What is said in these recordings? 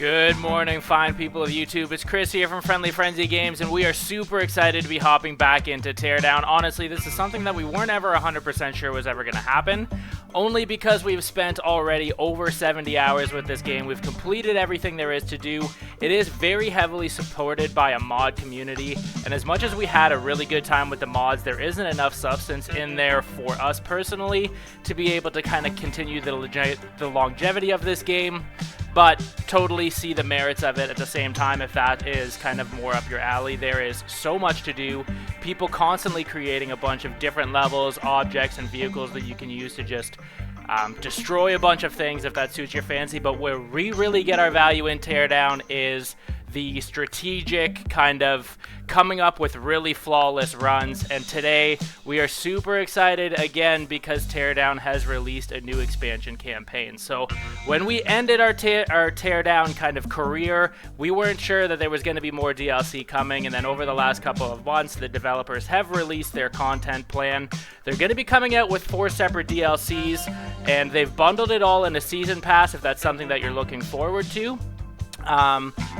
Good morning, fine people of YouTube. It's Chris here from Friendly Frenzy Games, and we are super excited to be hopping back into Teardown. Honestly, this is something that we weren't ever 100% sure was ever going to happen, only because we've spent already over 70 hours with this game. We've completed everything there is to do. It is very heavily supported by a mod community, and as much as we had a really good time with the mods, there isn't enough substance in there for us personally to be able to kind of continue the longevity of this game. But totally see the merits of it at the same time if that is kind of more up your alley. There is so much to do. People constantly creating a bunch of different levels, objects, and vehicles that you can use to just destroy a bunch of things if that suits your fancy. But where we really get our value in Teardown is the strategic kind of coming up with really flawless runs, and today we are super excited again because Teardown has released a new expansion campaign. So when we ended our Teardown kind of career, we weren't sure that there was going to be more DLC coming, and then over the last couple of months the developers have released their content plan. They're going to be coming out with 4 separate DLCs, and they've bundled it all in a season pass if that's something that you're looking forward to.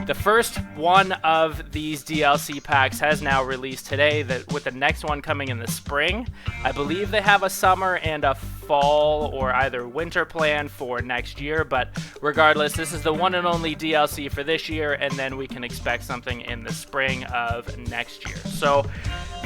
The first one of these DLC packs has now released today, with the next one coming in the spring. I believe they have a summer and a fall or either winter plan for next year, but regardless, this is the one and only DLC for this year, and then we can expect something in the spring of next year. So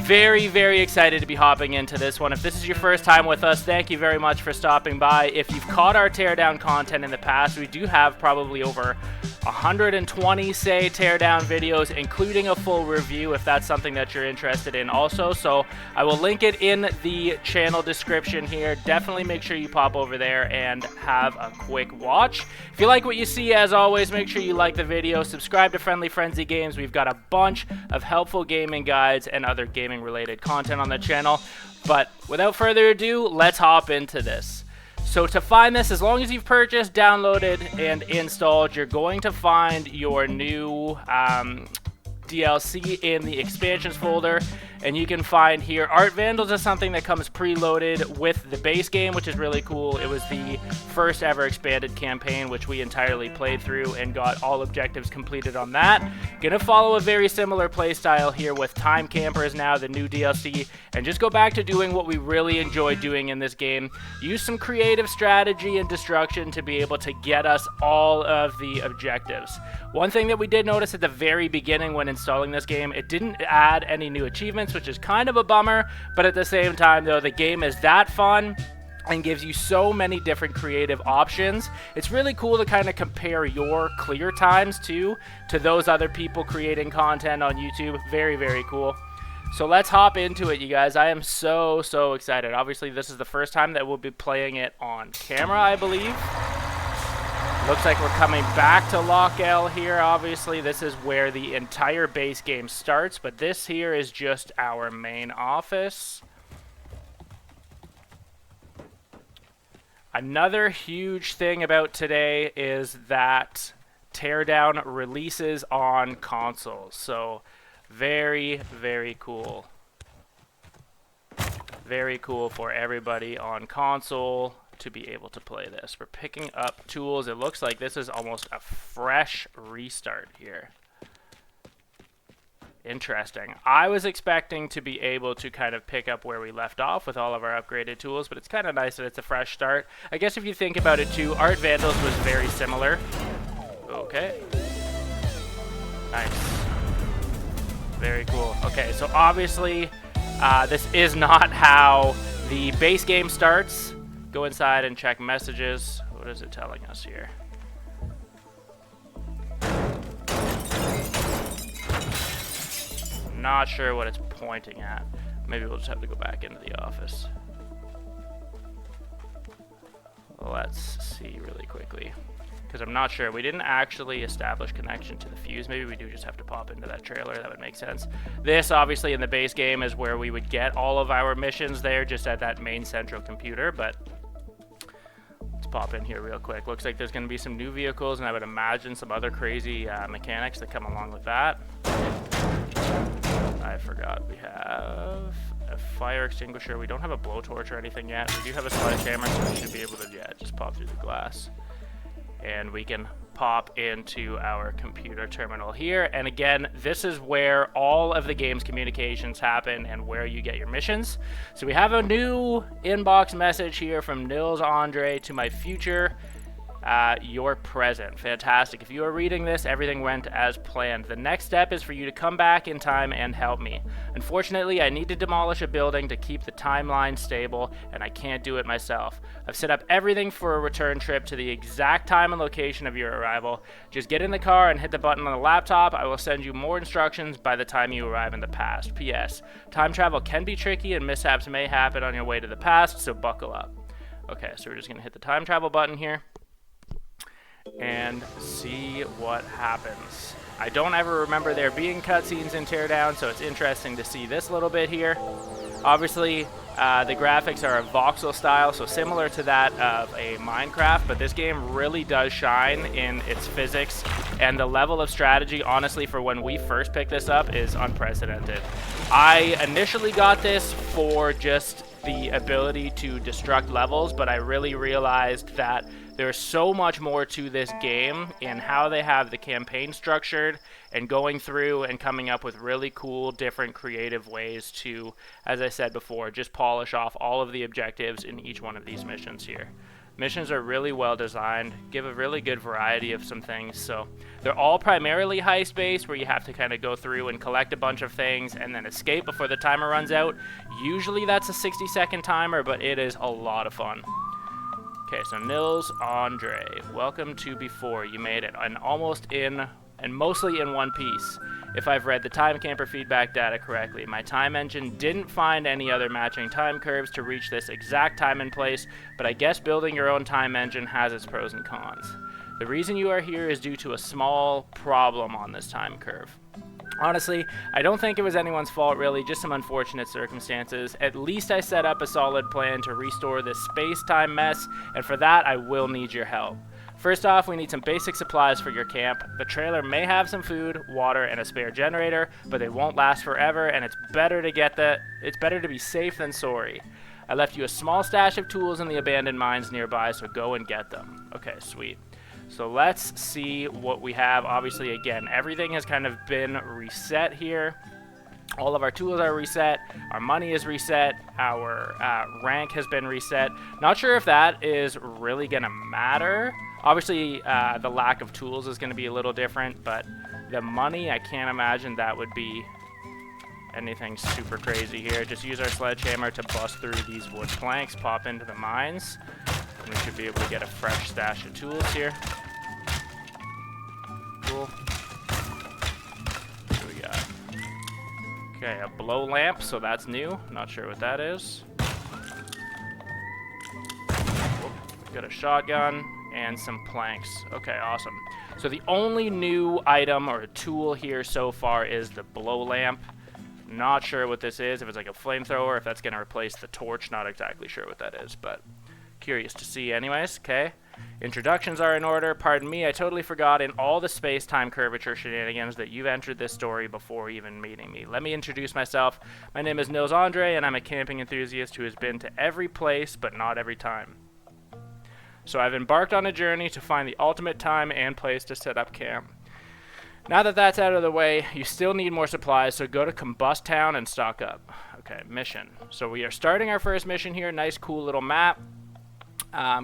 very, very excited to be hopping into this one. If this is your first time with us, thank you very much for stopping by. If you've caught our Teardown content in the past, we do have probably over 120, say, Teardown videos, including a full review if that's something that you're interested in also. So I will link it in the channel description here. Definitely make sure you pop over there and have a quick watch. If you like what you see, as always, make sure you like the video, subscribe to Friendly Frenzy Games. We've got a bunch of helpful gaming guides and other gaming related content on the channel. But without further ado, let's hop into this. So to find this, as long as you've purchased, downloaded, and installed, you're going to find your new DLC in the expansions folder, and you can find here Art Vandals is something that comes preloaded with the base game, which is really cool. It was the first ever expanded campaign, which we entirely played through and got all objectives completed on that. Gonna follow a very similar playstyle here with Time Campers now, the new DLC, and just go back to doing what we really enjoy doing in this game. Use some creative strategy and destruction to be able to get us all of the objectives. One thing that we did notice at the very beginning when installing this game, it didn't add any new achievements, which is kind of a bummer, but at the same time though, the game is that fun and gives you so many different creative options. It's really cool to kind of compare your clear times to those other people creating content on YouTube. Very, very cool. So let's hop into it, you guys. I am so excited. Obviously, this is the first time that we'll be playing it on camera, I believe. Looks like we're coming back to Loch L here. Obviously, this is where the entire base game starts, but this here is just our main office. Another huge thing about today is that Teardown releases on consoles. So very, very cool. Very cool for everybody on console to be able to play this. We're picking up tools. It looks like this is almost a fresh restart here. Interesting. I was expecting to be able to kind of pick up where we left off with all of our upgraded tools, but it's kind of nice that it's a fresh start. I guess if you think about it too, Art Vandals was very similar. Okay. Nice. Very cool. Okay, so obviously this is not how the base game starts. Go inside and check messages. What is it telling us here? Not sure what it's pointing at. Maybe we'll just have to go back into the office. Let's see really quickly. Because I'm not sure. We didn't actually establish connection to the fuse. Maybe we do just have to pop into that trailer. That would make sense. This, obviously, in the base game is where we would get all of our missions there, just at that main central computer. But let's pop in here real quick. Looks like there's going to be some new vehicles, and I would imagine some other crazy mechanics that come along with that. I forgot we have a fire extinguisher. We don't have a blowtorch or anything yet. We do have a sledgehammer, so we should be able to, yeah, just pop through the glass. and we can pop into our computer terminal here. And again, this is where all of the game's communications happen and where you get your missions. So we have a new inbox message here from Nils Andre to my future. Your present. Fantastic. If you are reading this, everything went as planned. The next step is for you to come back in time and help me. Unfortunately, I need to demolish a building to keep the timeline stable, and I can't do it myself. I've set up everything for a return trip to the exact time and location of your arrival. Just get in the car and hit the button on the laptop. I will send you more instructions by the time you arrive in the past. P.S. Time travel can be tricky and mishaps may happen on your way to the past, so buckle up. Okay, so we're just going to hit the time travel button here and see what happens. I don't ever remember there being cutscenes in Teardown, so it's interesting to see this little bit here. Obviously, the graphics are a voxel style, so similar to that of a Minecraft, but this game really does shine in its physics, and the level of strategy, honestly, for when we first picked this up is unprecedented. I initially got this for just the ability to destruct levels, but I really realized that there's so much more to this game in how they have the campaign structured and going through and coming up with really cool, different, creative ways to, as I said before, just polish off all of the objectives in each one of these missions here. Missions are really well designed, give a really good variety of some things. So they're all primarily heist-based, where you have to kind of go through and collect a bunch of things and then escape before the timer runs out. Usually that's a 60-second timer, but it is a lot of fun. Okay, so Nils Andre, welcome to before. You made it, and almost in, and mostly in one piece. If I've read the time camper feedback data correctly, my time engine didn't find any other matching time curves to reach this exact time and place, but I guess building your own time engine has its pros and cons. The reason you are here is due to a small problem on this time curve. Honestly, I don't think it was anyone's fault really, just some unfortunate circumstances. At least I set up a solid plan to restore this space-time mess, and for that I will need your help. First off, we need some basic supplies for your camp. The trailer may have some food, water, and a spare generator, but they won't last forever, and it's better to be safe than sorry. I left you a small stash of tools in the abandoned mines nearby, so go and get them. Okay, sweet. So let's see what we have. Obviously, again, everything has kind of been reset here. All of our tools are reset. Our money is reset. Our rank has been reset. Not sure if that is really going to matter. Obviously, the lack of tools is going to be a little different, but the money, I can't imagine that would be anything super crazy here. Just use our sledgehammer to bust through these wood planks, pop into the mines. We should be able to get a fresh stash of tools here. Cool. What do we got? Okay, a blow lamp, so that's new. Not sure what that is. We got a shotgun and some planks. Okay, awesome. So the only new item or tool here so far is the blow lamp. Not sure what this is, if it's like a flamethrower, if that's going to replace the torch. Not exactly sure what that is, but curious to see anyways. Okay, introductions are in order. Pardon me, I totally forgot in all the space-time curvature shenanigans that you've entered this story before even meeting me. Let me introduce myself. My name is Nils Andre, and I'm a camping enthusiast who has been to every place but not every time. So I've embarked on a journey to find the ultimate time and place to set up camp. Now that that's out of the way, you still need more supplies, so go to Combust Town and stock up. Okay, mission. So we are starting our first mission here. Nice, cool little map.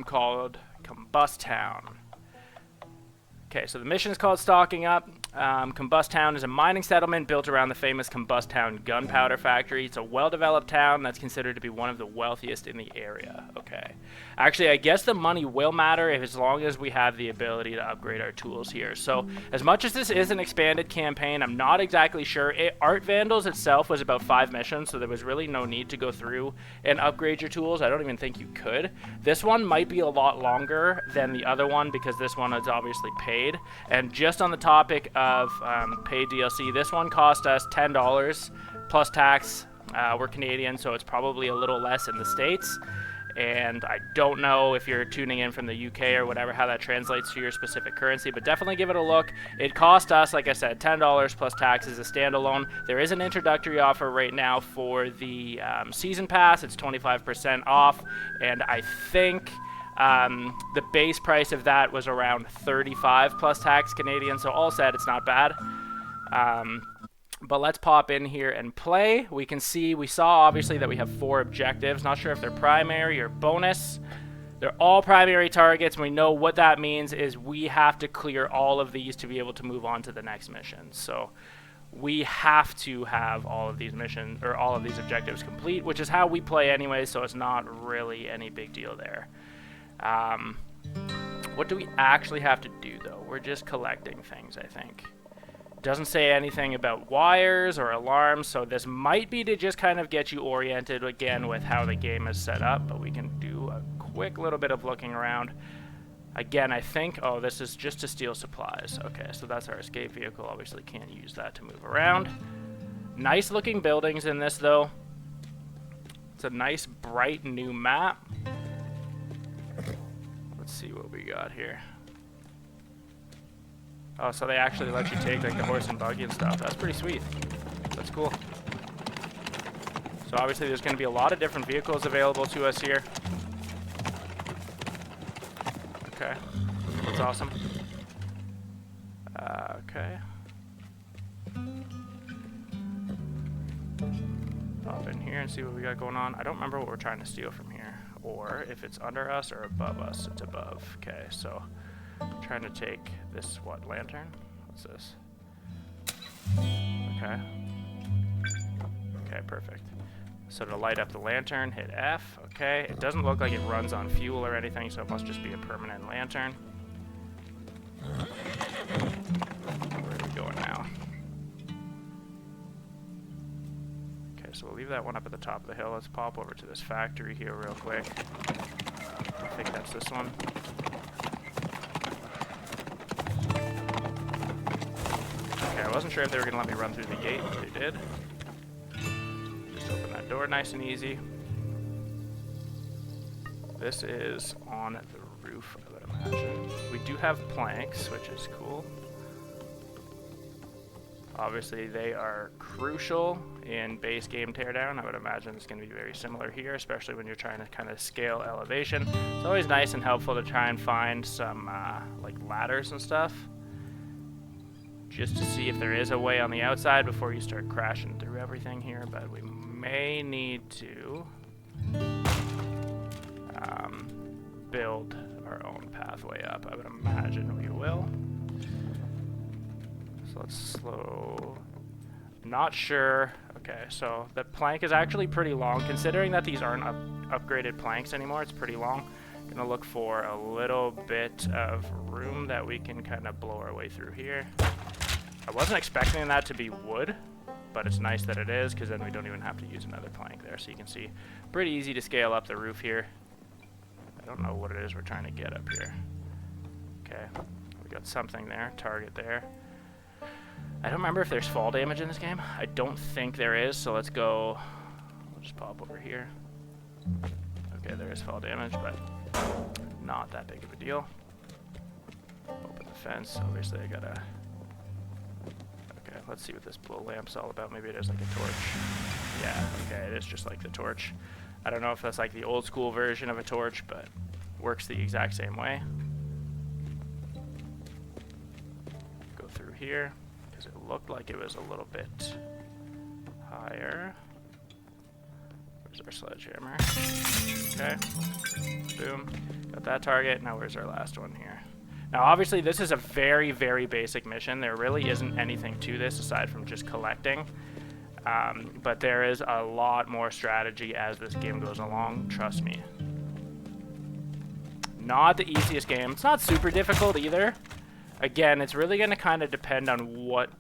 Called Combust Town. Okay, so the mission is called Stocking Up. Combust Town is a mining settlement built around the famous Combust Town gunpowder factory. It's a well-developed town that's considered to be one of the wealthiest in the area. Okay. Actually, I guess the money will matter as long as we have the ability to upgrade our tools here. So, as much as this is an expanded campaign, I'm not exactly sure. Art Vandals itself was about 5 missions, so there was really no need to go through and upgrade your tools. I don't even think you could. This one might be a lot longer than the other one because this one is obviously paid. And just on the topic of paid DLC, this one cost us $10 plus tax. We're Canadian, so it's probably a little less in the States. And I don't know if you're tuning in from the UK or whatever, how that translates to your specific currency, but definitely give it a look. It cost us, like I said, $10 plus taxes, a standalone. There is an introductory offer right now for the season pass. It's 25% off, and I think The base price of that was around 35 plus tax Canadian, so all said, it's not bad. But let's pop in here and play. We saw obviously that we have 4 objectives. Not sure if they're primary or bonus. They're all primary targets. We know what that means is we have to clear all of these to be able to move on to the next mission. So we have to have all of these missions or all of these objectives complete, which is how we play anyway, so it's not really any big deal there. What do we actually have to do though? We're just collecting things, I think. Doesn't say anything about wires or alarms, so this might be to just kind of get you oriented again with how the game is set up, but we can do a quick little bit of looking around. Again, I think, oh, this is just to steal supplies. Okay, so that's our escape vehicle. Obviously can't use that to move around. Nice looking buildings in this though. It's a nice bright new map. Let's see what we got here. Oh, so they actually let you take like the horse and buggy and stuff. That's pretty sweet. That's cool. So obviously there's going to be a lot of different vehicles available to us here. Okay, that's awesome. Okay. Pop in here and see what we got going on. I don't remember what we're trying to steal from here, or if it's under us or above us. It's above. Okay, so trying to take this, what, lantern? What's this? Okay. Okay, perfect. So to light up the lantern, hit F. Okay, it doesn't look like it runs on fuel or anything, so it must just be a permanent lantern. Where are we going now? Okay, so we'll leave that one up at the top of the hill. Let's pop over to this factory here real quick. I think that's this one. Okay, I wasn't sure if they were going to let me run through the gate, but they did. Just open that door nice and easy. This is on the roof, I would imagine. We do have planks, which is cool. Obviously, they are crucial in base game Teardown. I would imagine it's going to be very similar here, especially when you're trying to kind of scale elevation. It's always nice and helpful to try and find some like ladders and stuff, just to see if there is a way on the outside before you start crashing through everything here. But we may need to build our own pathway up. I would imagine we will. So let's slow. Not sure. Okay, so the plank is actually pretty long. Considering that these aren't upgraded planks anymore, it's pretty long. Gonna look for a little bit of room that we can kind of blow our way through here. I wasn't expecting that to be wood, but it's nice that it is, because then we don't even have to use another plank there. So you can see, pretty easy to scale up the roof here. I don't know what it is we're trying to get up here. Okay, we got something there, target there. I don't remember if there's fall damage in this game. I don't think there is, so let's go. We'll just pop over here. Okay, there is fall damage, but not that big of a deal. Open the fence. Obviously, I gotta. Okay, let's see what this blow lamp's all about. Maybe it is like a torch. Yeah, okay, it is just like the torch. I don't know if that's like the old school version of a torch, but works the exact same way. Go through here, because it looked like it was a little bit higher. Where's our sledgehammer? Okay, boom, got that target. Now where's our last one here? Now obviously this is a very, very basic mission. There really isn't anything to this aside from just collecting. But there is a lot more strategy as this game goes along, trust me. Not the easiest game. It's not super difficult either. Again, it's really going to kind of depend on what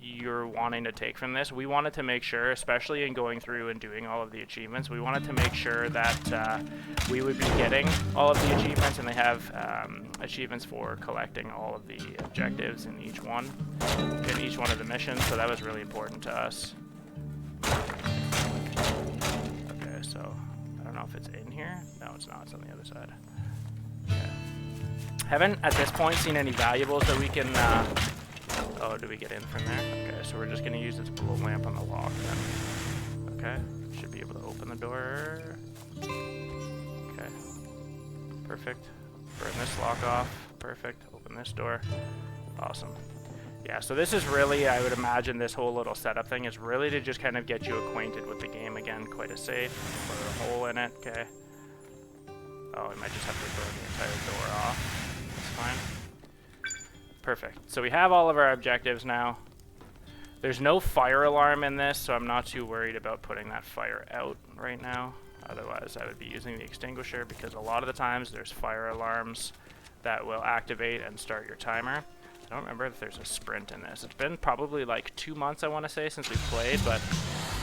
you're wanting to take from this. We wanted to make sure, especially in going through and doing all of the achievements, we wanted to make sure that we would be getting all of the achievements, and they have achievements for collecting all of the objectives in each one of the missions, so that was really important to us. Okay, so I don't know if it's in here. No, it's not. It's on the other side. Okay. Haven't at this point seen any valuables that we can. Oh, do we get in from there? Okay, so we're just gonna use this blow lamp on the lock then. Okay, should be able to open the door. Okay. Perfect. Burn this lock off. Perfect. Open this door. Awesome. Yeah, so this is really, I would imagine this whole little setup thing is really to just kind of get you acquainted with the game again. Quite a safe. Put a hole in it. Okay. Oh, we might just have to burn the entire door off. That's fine. Perfect. So we have all of our objectives now. There's no fire alarm in this, so I'm not too worried about putting that fire out right now. Otherwise, I would be using the extinguisher because a lot of the times there's fire alarms that will activate and start your timer. I don't remember if there's a sprint in this. It's been probably like 2 months, I want to say, since we've played, but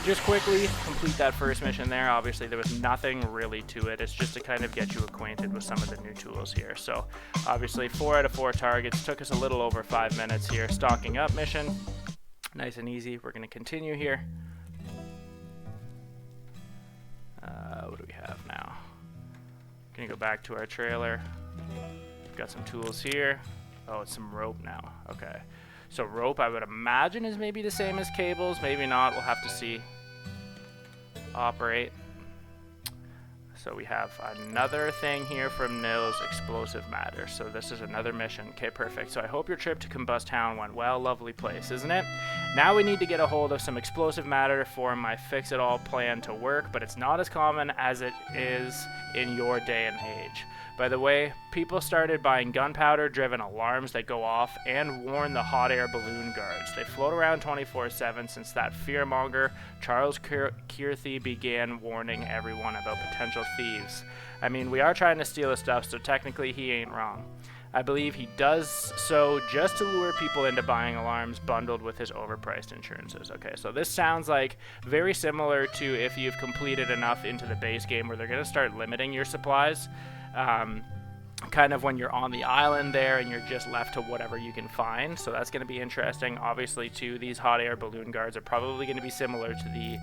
just quickly complete that first mission there. Obviously, there was nothing really to it. It's just to kind of get you acquainted with some of the new tools here. So, obviously, 4 out of 4 targets. Took us a little over 5 minutes here. Stocking up mission. Nice and easy. We're going to continue here. What do we have now? Going to go back to our trailer. We've got some tools here. Oh, it's some rope now. Okay. So rope, I would imagine, is maybe the same as cables. Maybe not. We'll have to see. Operate. So we have another thing here from Nils, explosive matter. So this is another mission. Okay, perfect. So I hope your trip to Combust Town went well. Lovely place, isn't it? Now we need to get a hold of some explosive matter for my fix-it-all plan to work, but it's not as common as it is in your day and age. By the way, people started buying gunpowder-driven alarms that go off and warn the hot air balloon guards. They float around 24/7 since that fearmonger Charles Kearthy began warning everyone about potential thieves. I mean, we are trying to steal his stuff, so technically he ain't wrong. I believe he does so just to lure people into buying alarms bundled with his overpriced insurances. Okay, so this sounds like very similar to if you've completed enough into the base game where they're going to start limiting your supplies. Kind of when you're on the island there and you're just left to whatever you can find. So that's going to be interesting. Obviously, too, these hot air balloon guards are probably going to be similar to the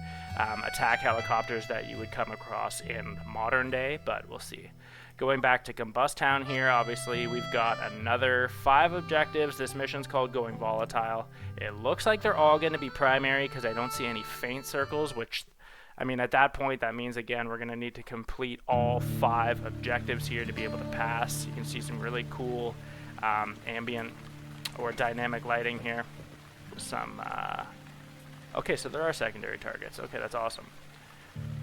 attack helicopters that you would come across in modern day, but we'll see. Going back to Combust Town here, obviously, we've got another 5 objectives. This mission's called Going Volatile. It looks like they're all going to be primary because I don't see any faint circles, which, I mean, at that point, that means, again, we're going to need to complete all 5 objectives here to be able to pass. You can see some really cool ambient or dynamic lighting here. Some, okay, so there are secondary targets. Okay, that's awesome.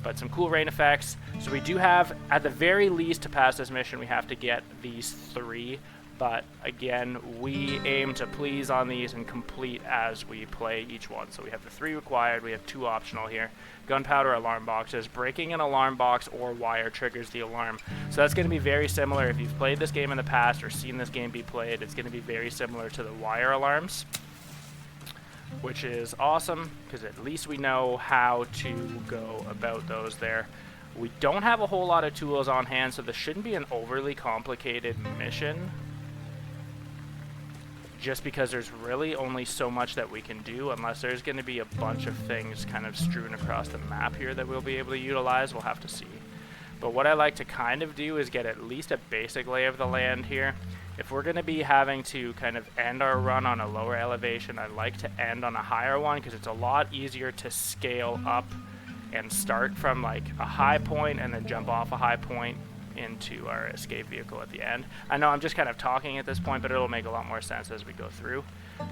But some cool rain effects. So we do have, at the very least, to pass this mission, we have to get these 3. But again, we aim to please on these and complete as we play each one. So we have the 3 required, we have 2 optional here. Gunpowder alarm boxes. Breaking an alarm box or wire triggers the alarm. So that's going to be very similar. If you've played this game in the past or seen this game be played, it's going to be very similar to the wire alarms, which is awesome because at least we know how to go about those there. We don't have a whole lot of tools on hand, so this shouldn't be an overly complicated mission, just because there's really only so much that we can do unless there's going to be a bunch of things kind of strewn across the map here that we'll be able to utilize. We'll have to see. But what I like to kind of do is get at least a basic lay of the land here. If we're going to be having to kind of end our run on a lower elevation, I like to end on a higher one because it's a lot easier to scale up and start from like a high point and then jump off a high point into our escape vehicle at the end. I know I'm just kind of talking at this point, but it'll make a lot more sense as we go through.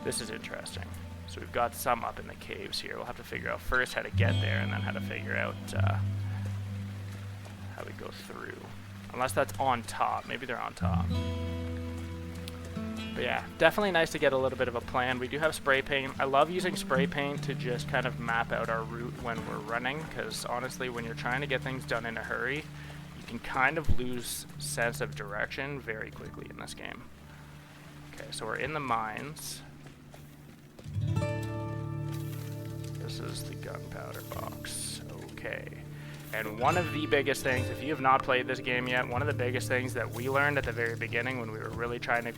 This is interesting. So we've got some up in the caves here. We'll have to figure out first how to get there and then how to figure out how we go through. Unless that's on top. Maybe they're on top. But yeah, definitely nice to get a little bit of a plan. We do have spray paint. I love using spray paint to just kind of map out our route when we're running, because honestly, when you're trying to get things done in a hurry, you can kind of lose sense of direction very quickly in this game. Okay, so we're in the mines. This is the gunpowder box. Okay. And one of the biggest things, if you have not played this game yet, one of the biggest things that we learned at the very beginning when we were really trying to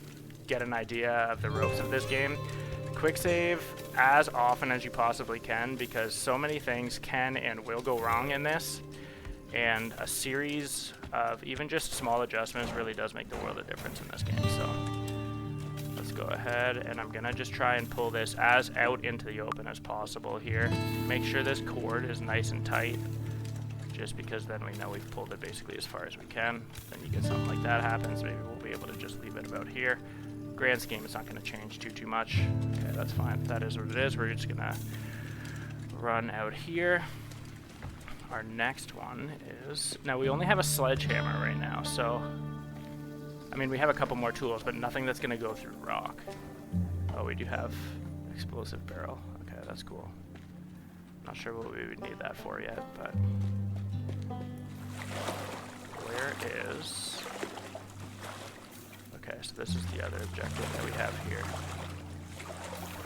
get an idea of the ropes of this game, quick save as often as you possibly can, because so many things can and will go wrong in this, and a series of even just small adjustments really does make the world of difference in this game. So let's go ahead, and I'm gonna just try and pull this as out into the open as possible here. Make sure this cord is nice and tight, just because then we know we've pulled it basically as far as we can. Then you get something like that happens, maybe we'll be able to just leave it about here. Grand scheme, it's not going to change too much. Okay, that's fine. That is what it is. We're just going to run out here. Our next one is... Now, we only have a sledgehammer right now, so... I mean, we have a couple more tools, but nothing that's going to go through rock. Oh, we do have explosive barrel. Okay, that's cool. Not sure what we would need that for yet, but... Where is... Okay, so this is the other objective that we have here.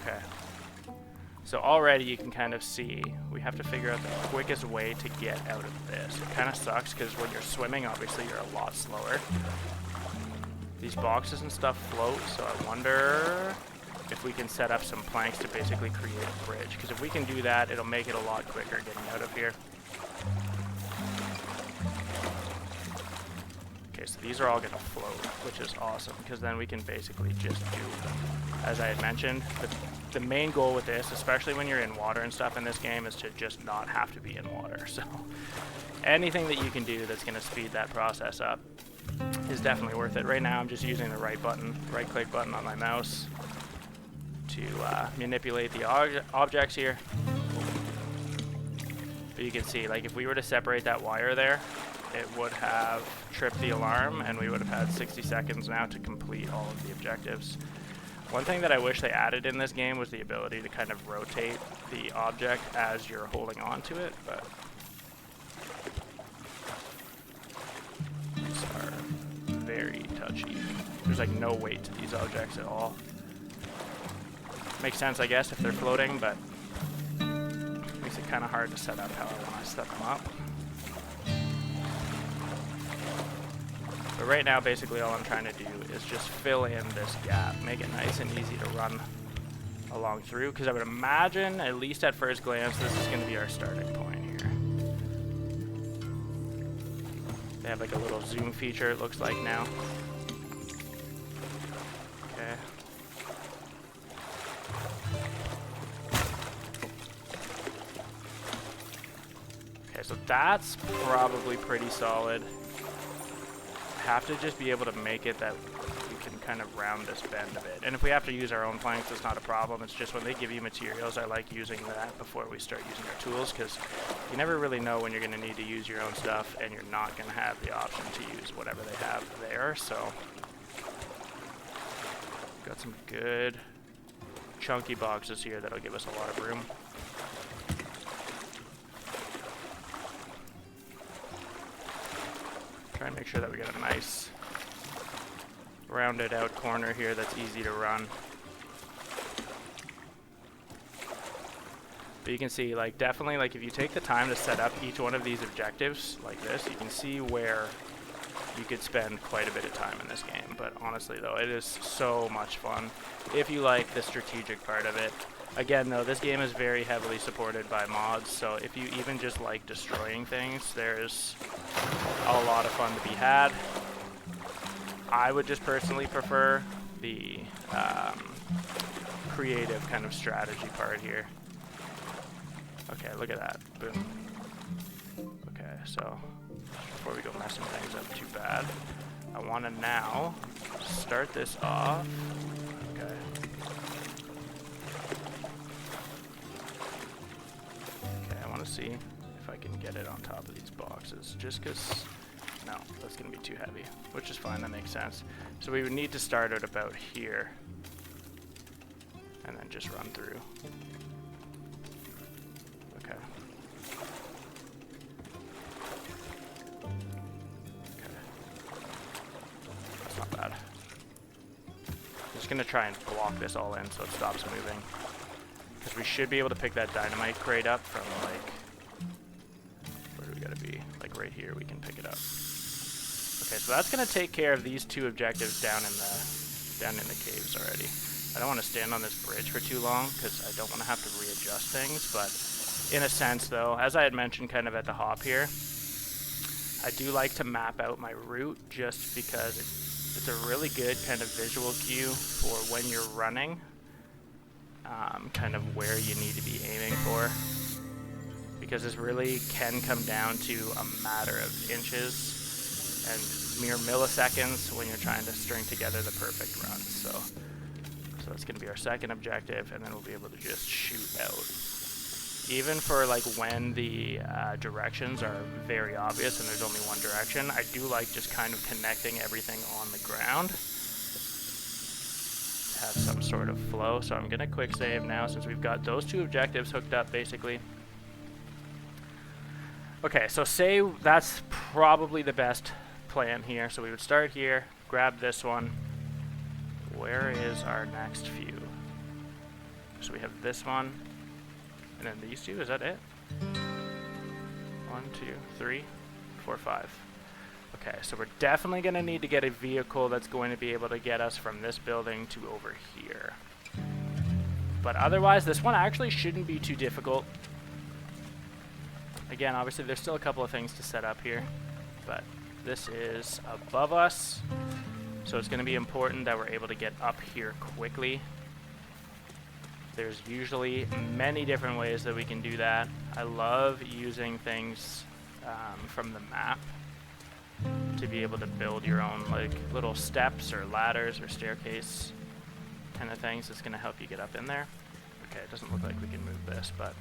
Okay. So already you can kind of see we have to figure out the quickest way to get out of this. It kind of sucks because when you're swimming, obviously you're a lot slower. These boxes and stuff float, so I wonder if we can set up some planks to basically create a bridge. Because if we can do that, it'll make it a lot quicker getting out of here. Okay, so these are all going to float, which is awesome, because then we can basically just do, as I had mentioned, the main goal with this, especially when you're in water and stuff in this game, is to just not have to be in water. So anything that you can do that's going to speed that process up is definitely worth it. Right now I'm just using the right click button on my mouse to manipulate the objects here. But you can see, like, if we were to separate that wire there, it would have tripped the alarm, and we would have had 60 seconds now to complete all of the objectives. One thing that I wish they added in this game was the ability to kind of rotate the object as you're holding on to it, but these are very touchy. There's like no weight to these objects at all. Makes sense, I guess, if they're floating, but makes it kind of hard to set up how I want to set them up. But right now, basically all I'm trying to do is just fill in this gap, make it nice and easy to run along through, because I would imagine, at least at first glance, this is going to be our starting point here. They have like a little zoom feature, it looks like now. Okay. Okay, so that's probably pretty solid. Have to just be able to make it that we can kind of round this bend a bit. And if we have to use our own planks, it's not a problem. It's just when they give you materials, I like using that before we start using our tools, because you never really know when you're going to need to use your own stuff, and you're not going to have the option to use whatever they have there. So got some good chunky boxes here that'll give us a lot of room. Try and make sure that we get a nice rounded out corner here that's easy to run. But you can see, like, definitely, like, if you take the time to set up each one of these objectives like this, you can see where you could spend quite a bit of time in this game. But honestly, though, it is so much fun if you like the strategic part of it. Again, though, this game is very heavily supported by mods, so if you even just like destroying things, there's a lot of fun to be had. I would just personally prefer the creative kind of strategy part here. Okay, look at that. Boom. Okay, so before we go messing things up too bad, I want to now start this off. Okay. Okay, I want to see if I can get it on top of these boxes, just because, no, that's going to be too heavy, which is fine, that makes sense. So we would need to start at about here, and then just run through. Okay. Okay. That's not bad. I'm just going to try and block this all in so it stops moving, because we should be able to pick that dynamite crate up from, like, where do we gotta be? Like right here, we can pick it up. Okay, so that's gonna take care of these two objectives down in the caves already. I don't want to stand on this bridge for too long because I don't want to have to readjust things, but in a sense, though, as I had mentioned kind of at the hop here, I do like to map out my route just because it's a really good kind of visual cue for when you're running, kind of where you need to be aiming for. because this really can come down to a matter of inches and mere milliseconds when you're trying to string together the perfect run. So that's going to be our second objective, and then we'll be able to just shoot out. Even for like when the directions are very obvious and there's only one direction, I do like just kind of connecting everything on the ground to have some sort of flow. So I'm going to quick save now since we've got those two objectives hooked up basically. Okay, so say that's probably the best plan here. So we would start here, grab this one. Where is our next few? So we have this one, and then these two, is that it? 1, 2, 3, 4, 5. Okay, so we're definitely going to need to get a vehicle that's going to be able to get us from this building to over here. But otherwise, this one actually shouldn't be too difficult. Again, obviously there's still a couple of things to set up here, but this is above us. So it's going to be important that we're able to get up here quickly. There's usually many different ways that we can do that. I love using things from the map to be able to build your own like little steps or ladders or staircase kind of things. It's going to help you get up in there. Okay, it doesn't look like we can move this, but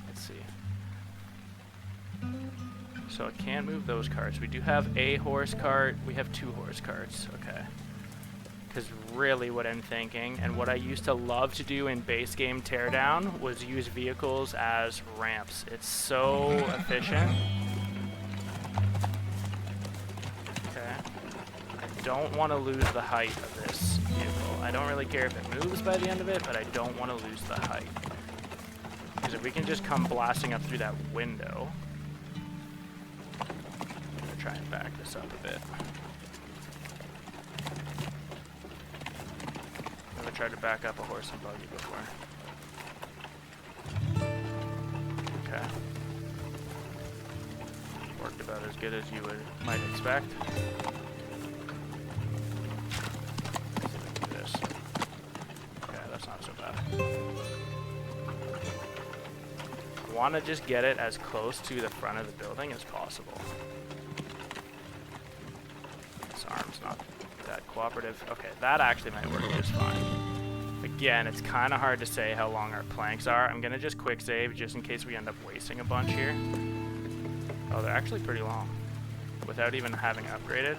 let's see. So it can't move those carts. We do have a horse cart. We have 2 horse carts. Okay. Because really what I'm thinking, and what I used to love to do in base game Teardown, was use vehicles as ramps. It's so efficient. Okay. I don't want to lose the height of this vehicle. I don't really care if it moves by the end of it, but I don't want to lose the height. Because if we can just come blasting up through that window... try and back this up a bit. Never tried to back up a horse and buggy before. Okay. Worked about as good as you might expect. Let's see if we can do this. Okay, that's not so bad. I want to just get it as close to the front of the building as possible. Arm's not that cooperative. Okay, that actually might work just fine. Again, it's kind of hard to say how long our planks are. I'm going to just quick save just in case we end up wasting a bunch here. Oh, they're actually pretty long. Without even having upgraded,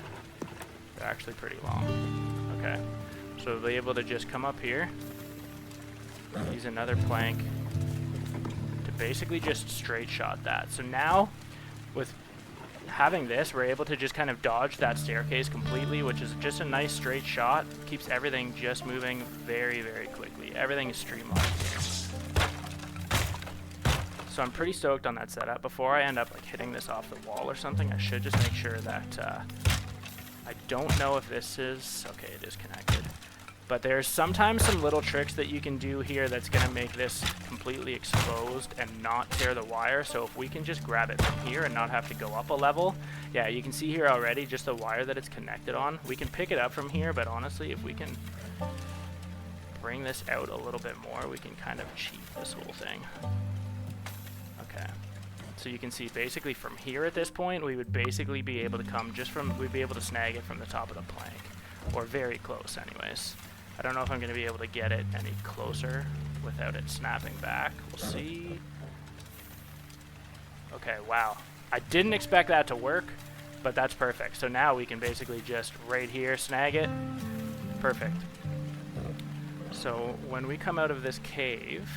they're actually pretty long. Okay, so we'll be able to just come up here, use another plank to basically just straight shot that. So now, with having this, we're able to just kind of dodge that staircase completely, which is just a nice straight shot. Keeps everything just moving very, very quickly. Everything is streamlined here. So I'm pretty stoked on that setup. Before I end up like hitting this off the wall or something, I should just make sure that I don't know if this is... Okay, it is connected. But there's sometimes some little tricks that you can do here that's going to make this completely exposed and not tear the wire. So if we can just grab it from here and not have to go up a level. Yeah, you can see here already just the wire that it's connected on. We can pick it up from here, but honestly, if we can bring this out a little bit more, we can kind of cheat this whole thing. Okay. So you can see basically from here at this point, we would basically be able to come just from, we'd be able to snag it from the top of the plank. Or very close anyways. I don't know if I'm going to be able to get it any closer without it snapping back. We'll see. Okay, wow. I didn't expect that to work, but that's perfect. So now we can basically just right here snag it. Perfect. So when we come out of this cave,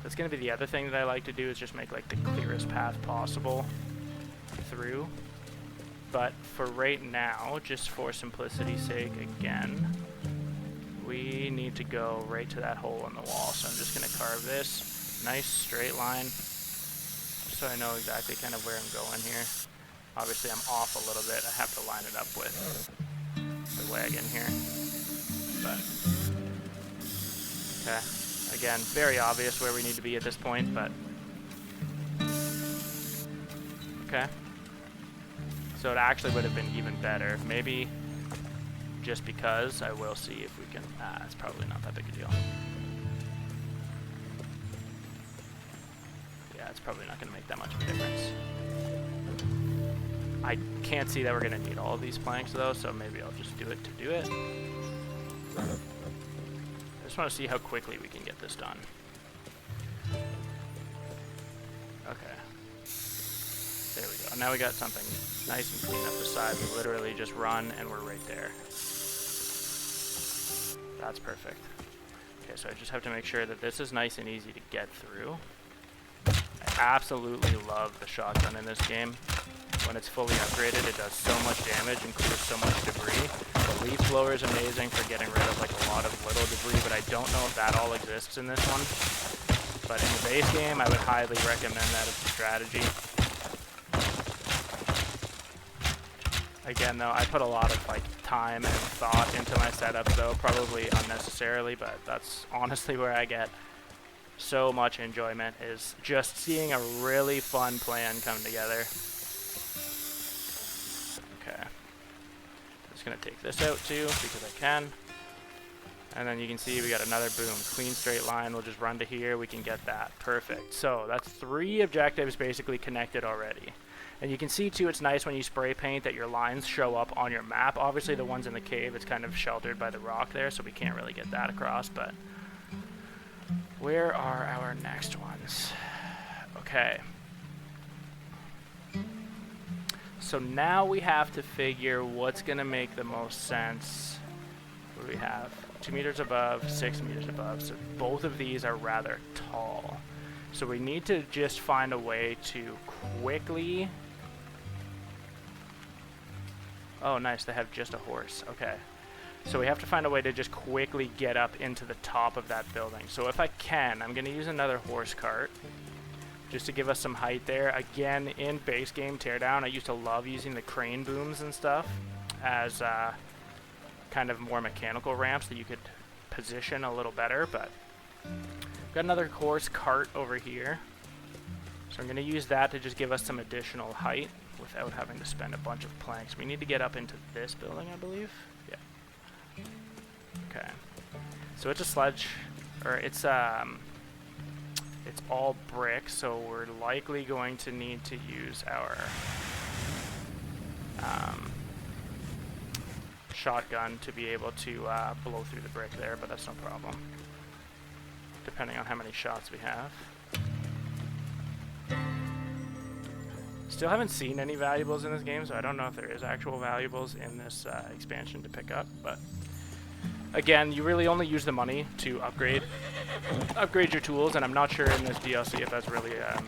that's going to be the other thing that I like to do, is just make like the clearest path possible through. But for right now, just for simplicity's sake, again, we need to go right to that hole in the wall. So I'm just going to carve this nice straight line so I know exactly kind of where I'm going here. Obviously I'm off a little bit. I have to line it up with the wagon here. But okay, again, very obvious where we need to be at this point, but okay. So it actually would have been even better. Maybe just because I will see if we can... it's probably not that big a deal. Yeah, it's probably not going to make that much of a difference. I can't see that we're going to need all of these planks though, so maybe I'll just do it to do it. I just want to see how quickly we can get this done. Okay. There we go. Now we got something nice and clean up the side. We literally just run and we're right there. That's perfect. Okay, so I just have to make sure that this is nice and easy to get through. I absolutely love the shotgun in this game. When it's fully upgraded, it does so much damage and clears so much debris. The leaf blower is amazing for getting rid of like a lot of little debris, but I don't know if that all exists in this one. But in the base game, I would highly recommend that as a strategy. Again, though, I put a lot of like time and thought into my setup, though, probably unnecessarily, but that's honestly where I get so much enjoyment, is just seeing a really fun plan come together. Okay. I'm just gonna take this out too, because I can. And then you can see we got another boom, clean straight line. We'll just run to here, we can get that. Perfect. So that's 3 objectives basically connected already. And you can see too, it's nice when you spray paint that your lines show up on your map. Obviously the ones in the cave, it's kind of sheltered by the rock there, so we can't really get that across, but where are our next ones? Okay. So now we have to figure what's gonna make the most sense. What do we have? 2 meters above, 6 meters above, so both of these are rather tall. So we need to just find a way to quickly... Oh, nice, they have just a horse. Okay. So we have to find a way to just quickly get up into the top of that building. So if I can, I'm going to use another horse cart just to give us some height there. Again, in base game Teardown, I used to love using the crane booms and stuff as kind of more mechanical ramps that you could position a little better, but we've got another horse cart over here. So I'm going to use that to just give us some additional height without having to spend a bunch of planks. We need to get up into this building, I believe. Yeah. Okay. So it's a sledge, or it's all brick, so we're likely going to need to use our shotgun to be able to blow through the brick there, but that's no problem, depending on how many shots we have. Still haven't seen any valuables in this game, so I don't know if there is actual valuables in this expansion to pick up, but again, you really only use the money to upgrade your tools, and I'm not sure in this DLC if that's really a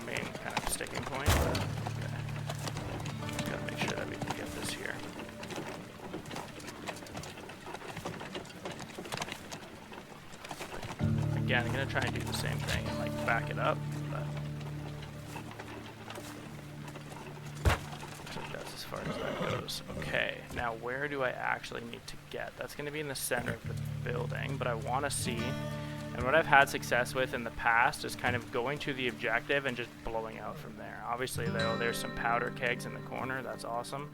main kind of sticking point, but okay. Just gotta make sure that we can get this here. Again, I'm gonna try and do the same thing and like back it up, but looks like that's as far as that goes. Okay, now where do I actually need to get? That's gonna be in the center of the building, but I wanna see, and what I've had success with in the past is kind of going to the objective and just blowing out from there. Obviously though, there's some powder kegs in the corner, that's awesome.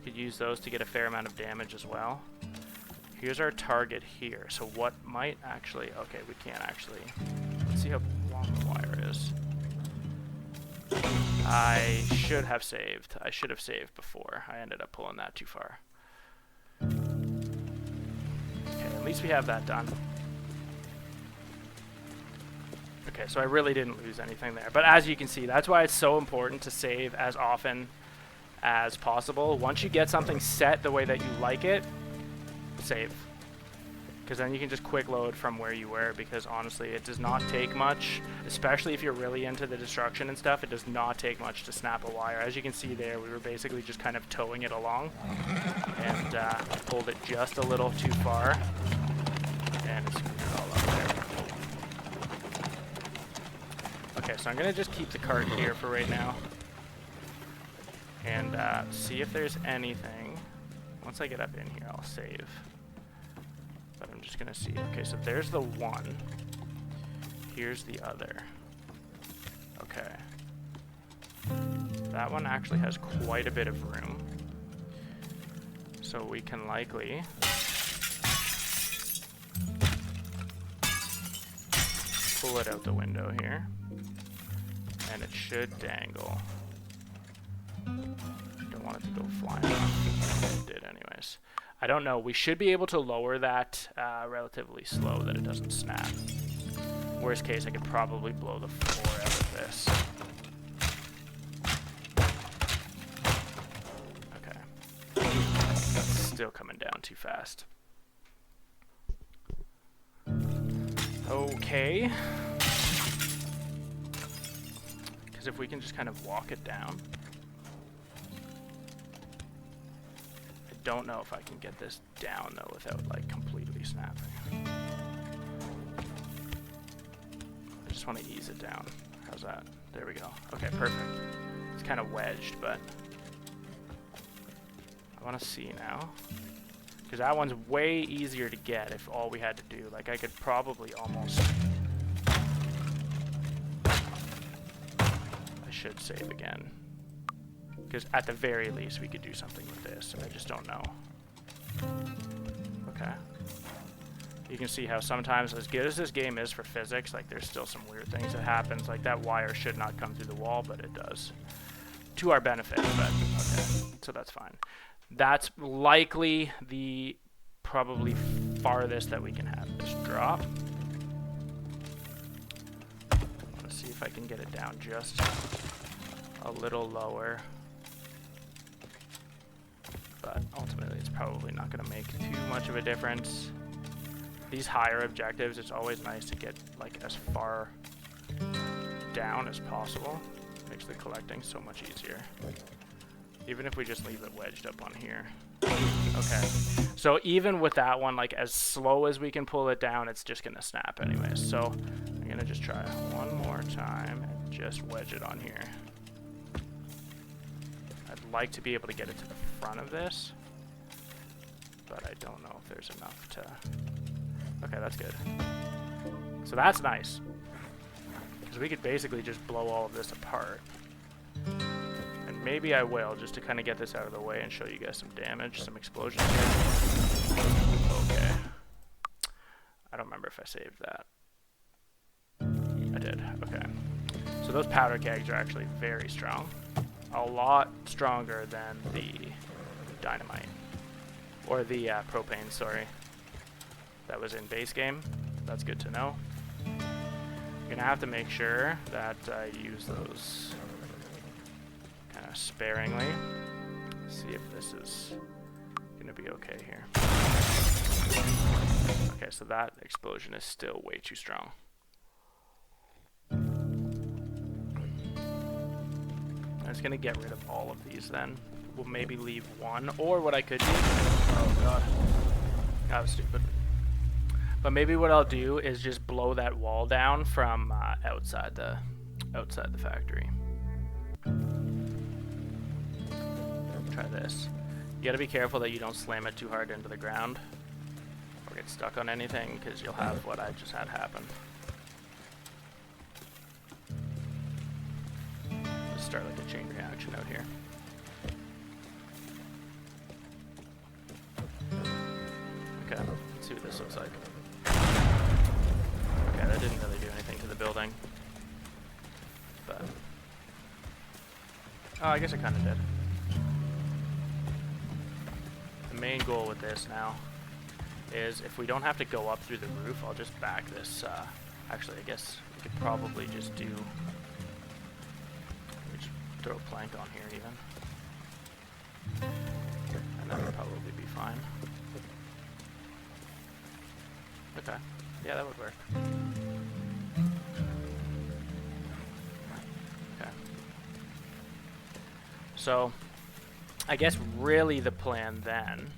Could use those to get a fair amount of damage as well. Here's our target here, so what might actually, okay, we can't actually, let's see how long the wire is. I should have saved. I should have saved before. I ended up pulling that too far. Okay, at least we have that done. Okay, so I really didn't lose anything there. But as you can see, that's why it's so important to save as often as possible. Once you get something set the way that you like it, save. Because then you can just quick load from where you were, because honestly it does not take much, especially if you're really into the destruction and stuff. It does not take much to snap a wire. As you can see there, we were basically just kind of towing it along and pulled it just a little too far and it screwed it all up there. Okay, so I'm gonna just keep the cart here for right now and see if there's anything. Once I get up in here, I'll save. But I'm just gonna see. Okay, so there's the one. Here's the other. Okay. That one actually has quite a bit of room. So we can likely pull it out the window here. and it should dangle. Don't want it to go flying off. It did anyways. I don't know. We should be able to lower that relatively slow that it doesn't snap. Worst case, I could probably blow the floor out of this. Okay. That's still coming down too fast. Okay. Because if we can just kind of walk it down. I don't know if I can get this down though without like completely snapping. I just want to ease it down. How's that? There we go. Okay, perfect. It's kind of wedged, but I want to see now. Because that one's way easier to get if all we had to do. Like, I could probably almost... I should save again. Because at the very least, we could do something with this. I just don't know. Okay. You can see how sometimes, as good as this game is for physics, like, there's still some weird things that happens. Like, that wire should not come through the wall, but it does. To our benefit, but okay. So that's fine. That's likely the probably farthest that we can have this drop. I want to see if I can get it down just a little lower. But ultimately it's probably not going to make too much of a difference. These higher objectives, it's always nice to get like as far down as possible. Makes the collecting so much easier. Even if we just leave it wedged up on here. Okay. So even with that one, like as slow as we can pull it down, it's just going to snap anyways. So I'm going to just try one more time and just wedge it on here. I'd like to be able to get it to the front of this, but I don't know if there's enough to... Okay, that's good. So that's nice. Because we could basically just blow all of this apart. Maybe I will, just to kind of get this out of the way and show you guys some damage, some explosions. Okay. I don't remember if I saved that. I did. Okay. So those powder kegs are actually very strong. A lot stronger than the dynamite. Or the propane, sorry. That was in base game. That's good to know. I'm going to have to make sure that I use those... sparingly. See if this is gonna be okay here. Okay, so that explosion is still way too strong. I'm just gonna get rid of all of these then. We'll maybe leave one, or what I could do... Oh god. That was stupid. But maybe what I'll do is just blow that wall down from outside the factory. Try this. You gotta be careful that you don't slam it too hard into the ground or get stuck on anything, because you'll have what I just had happen. Just start like a chain reaction out here. Okay, let's see what this looks like. Okay, that didn't really do anything to the building. But... oh, I guess it kind of did. The main goal with this now is if we don't have to go up through the roof, I'll just back this. Actually, I guess we could probably just do... just throw a plank on here even. And that would probably be fine. Okay. Yeah, that would work. Okay. So... I guess really the plan then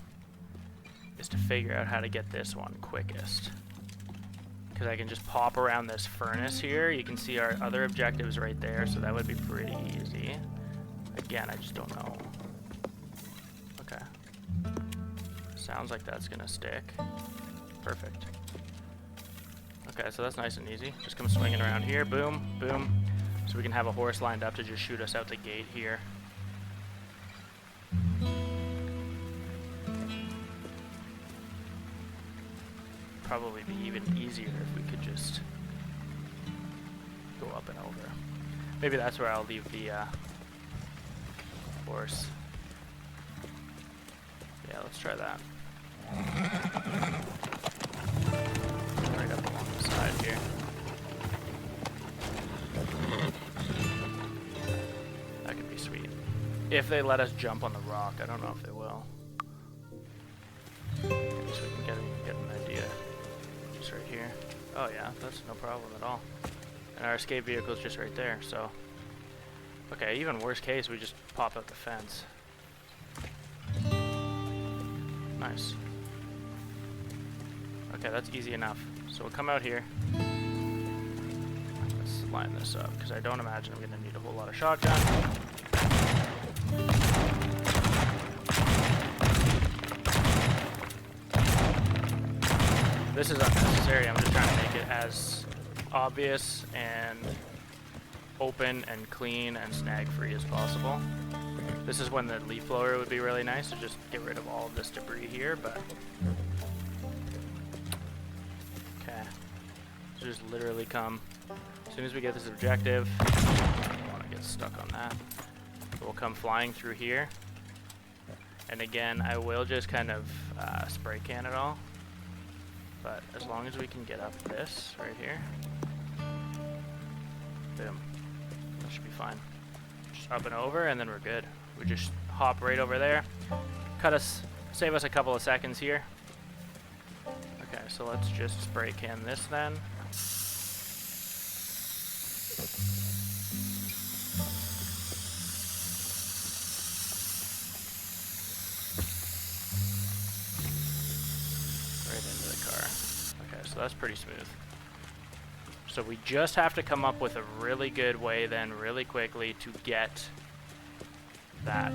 is to figure out how to get this one quickest. Because I can just pop around this furnace here. You can see our other objectives right there, so that would be pretty easy. Again, I just don't know. Okay. Sounds like that's gonna stick. Perfect. Okay, so that's nice and easy. Just come swinging around here, boom, boom. So we can have a horse lined up to just shoot us out the gate here. Probably be even easier if we could just go up and over. Maybe that's where I'll leave the horse. Yeah, let's try that. Right up along the side here. That could be sweet. If they let us jump on the rock, I don't know if they will. Maybe so we can get an idea. Just right here. Oh yeah, that's no problem at all. And our escape vehicle is just right there, so... Okay, even worst case, we just pop out the fence. Nice. Okay, that's easy enough. So we'll come out here. Let's line this up, because I don't imagine I'm going to need a whole lot of shotgun. This is unnecessary. I'm just trying to make it as obvious and open and clean and snag free as possible. This is when the leaf blower would be really nice to just get rid of all of this debris here, but okay. So just literally come as soon as we get this objective. I don't want to get stuck on that. So we'll come flying through here, and again I will just kind of spray can it all. But as long as we can get up this right here, boom, that should be fine. Just up and over, and then we're good. We just hop right over there, save us a couple of seconds here. Okay, so let's just spray can this then. So that's pretty smooth. So we just have to come up with a really good way then really quickly to get that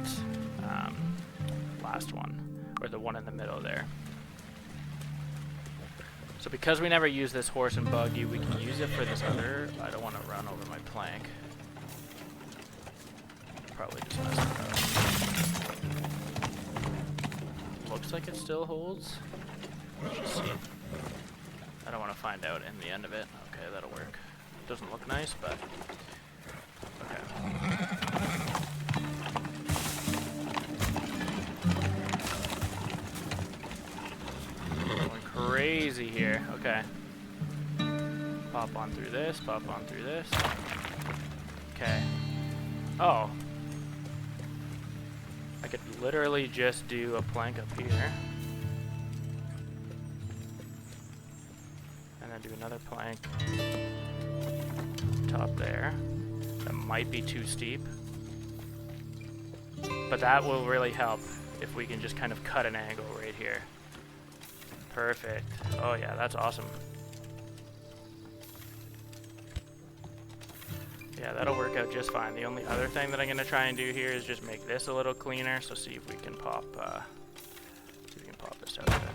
last one, or the one in the middle there. So because we never use this horse and buggy, we can use it for this other. I don't want to run over my plank. Probably just mess it up. Looks like it still holds. Let's just see. I don't want to find out in the end of it. Okay, that'll work. Doesn't look nice, but okay. Going crazy here. Okay. Pop on through this, pop on through this. Okay. Oh. I could literally just do a plank up here. Do another plank top there. That might be too steep, but that will really help if we can just kind of cut an angle right here. Perfect. Oh yeah, that's awesome. Yeah, that'll work out just fine. The only other thing that I'm gonna try and do here is just make this a little cleaner. So see if we can pop this out a bit.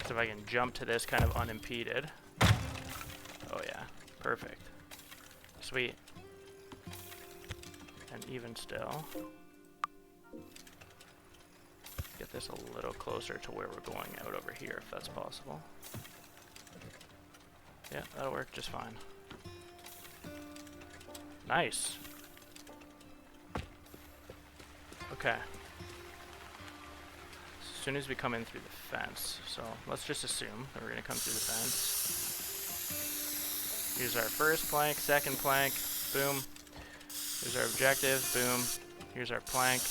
So if I can jump to this kind of unimpeded. Oh yeah, perfect. Sweet. And even still, get this a little closer to where we're going out over here if that's possible. Yeah, that'll work just fine. Nice. Okay. As soon as we come in through the fence, so let's just assume that we're going to come through the fence. Here's our first plank, second plank, boom. Here's our objective, boom. Here's our plank.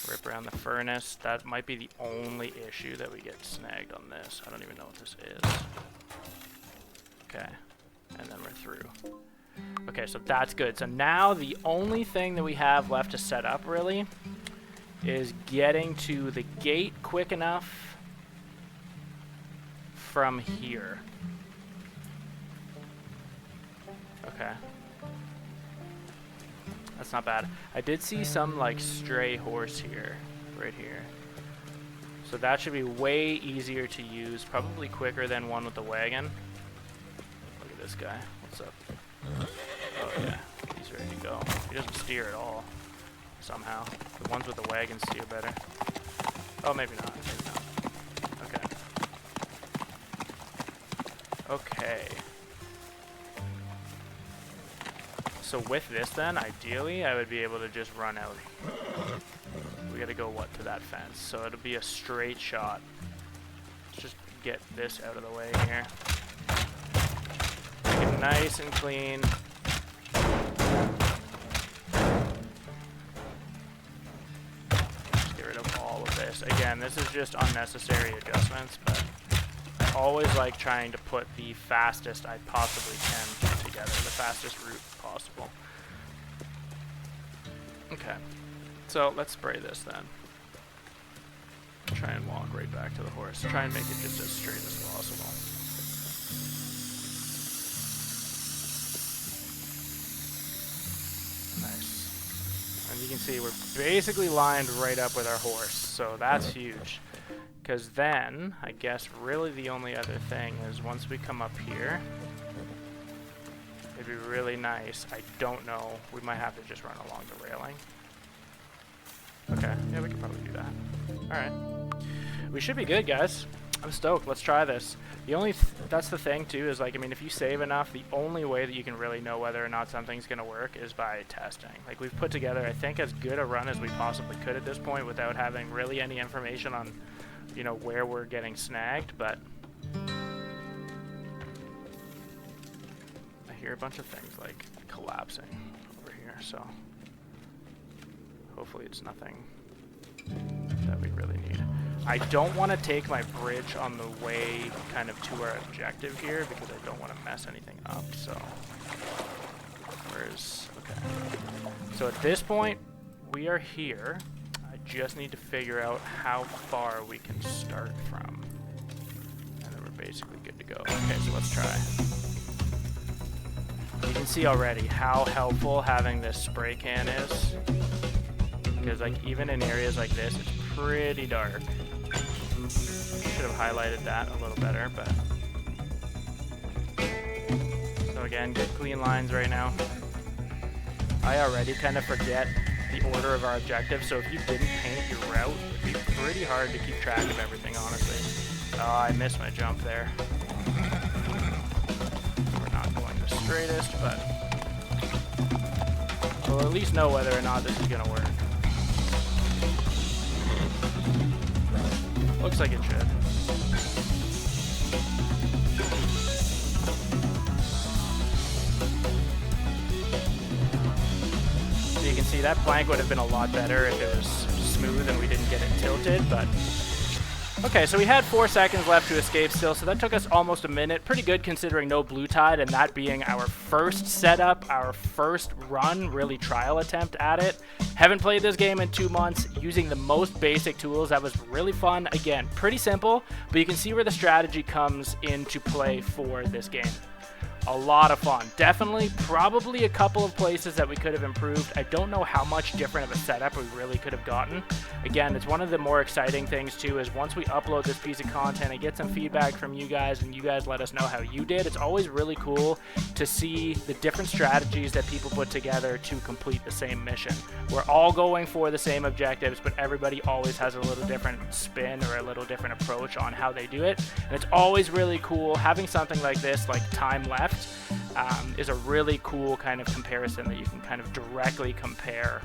Rip around the furnace. That might be the only issue that we get snagged on this. I don't even know what this is. Okay, and then we're through. Okay, so that's good. So now the only thing that we have left to set up really is getting to the gate quick enough from here. Okay. That's not bad. I did see some like stray horse here, right here. So that should be way easier to use, probably quicker than one with the wagon. Look at this guy. What's up? Oh yeah, he's ready to go. He doesn't steer at all. Somehow. The ones with the wagon steer better. Oh, maybe not. Maybe not. Okay. Okay. So with this then, ideally, I would be able to just run out. We gotta go, what, to that fence. So it'll be a straight shot. Let's just get this out of the way here. Make it nice and clean. Just get rid of all of this. Again, this is just unnecessary adjustments, but I always like trying to put the fastest I possibly can together, the fastest route possible. Okay, so let's spray this then. Try and walk right back to the horse. Try and make it just as straight as possible. Nice. And you can see we're basically lined right up with our horse, so that's huge. Because then, I guess really the only other thing is once we come up here, it'd be really nice. I don't know. We might have to just run along the railing. Okay, yeah, we could probably do that. Alright. We should be good, guys. I'm stoked. Let's try this. The only that's the thing too, is like, I mean, if you save enough, the only way that you can really know whether or not something's gonna work is by testing. Like, we've put together, I think, as good a run as we possibly could at this point without having really any information on, you know, where we're getting snagged, but I hear a bunch of things like collapsing over here, so hopefully it's nothing that we really need. I don't want to take my bridge on the way kind of to our objective here because I don't want to mess anything up, so where's, okay. So at this point, we are here. I just need to figure out how far we can start from. And then we're basically good to go. Okay, so let's try. You can see already how helpful having this spray can is. Because like even in areas like this, it's pretty dark. Should have highlighted that a little better, but so again, good clean lines right now. I already kind of forget the order of our objectives, so if you didn't paint your route, it'd be pretty hard to keep track of everything, honestly. Oh, I missed my jump there. We're not going the straightest, but we'll at least know whether or not this is going to work. Looks like it should. So you can see that plank would have been a lot better if it was smooth and we didn't get it tilted, but okay, so we had 4 seconds left to escape still, so that took us almost a minute. Pretty good considering no blue tide, and that being our first setup, our first run, really trial attempt at it. Haven't played this game in 2 months, using the most basic tools. That was really fun. Again, pretty simple, but you can see where the strategy comes into play for this game. A lot of fun. Definitely, probably a couple of places that we could have improved. I don't know how much different of a setup we really could have gotten. Again, it's one of the more exciting things too, is once we upload this piece of content, I get some feedback from you guys, and you guys let us know how you did. It's always really cool to see the different strategies that people put together to complete the same mission. We're all going for the same objectives, but everybody always has a little different spin or a little different approach on how they do it. And it's always really cool having something like this, like time left, is a really cool kind of comparison that you can kind of directly compare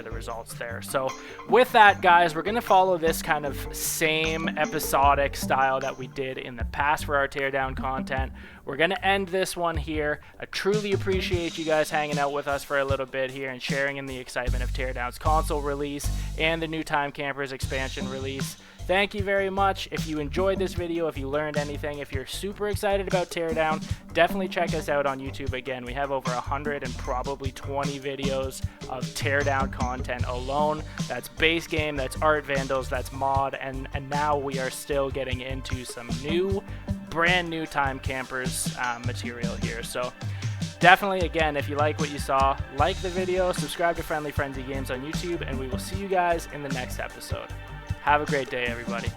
the results there. So with that, guys, we're going to follow this kind of same episodic style that we did in the past for our Teardown content. We're going to end this one here. I truly appreciate you guys hanging out with us for a little bit here and sharing in the excitement of Teardown's console release and the new Time Campers expansion release. Thank you very much. If you enjoyed this video, if you learned anything, if you're super excited about Teardown, definitely check us out on YouTube. Again, we have over 100 and probably 20 videos of Teardown content alone. That's base game, that's art vandals, that's mod, and now we are still getting into some new, brand new Time Campers material here. So definitely, again, if you like what you saw, like the video, subscribe to Friendly Frenzy Games on YouTube, and we will see you guys in the next episode. Have a great day, everybody.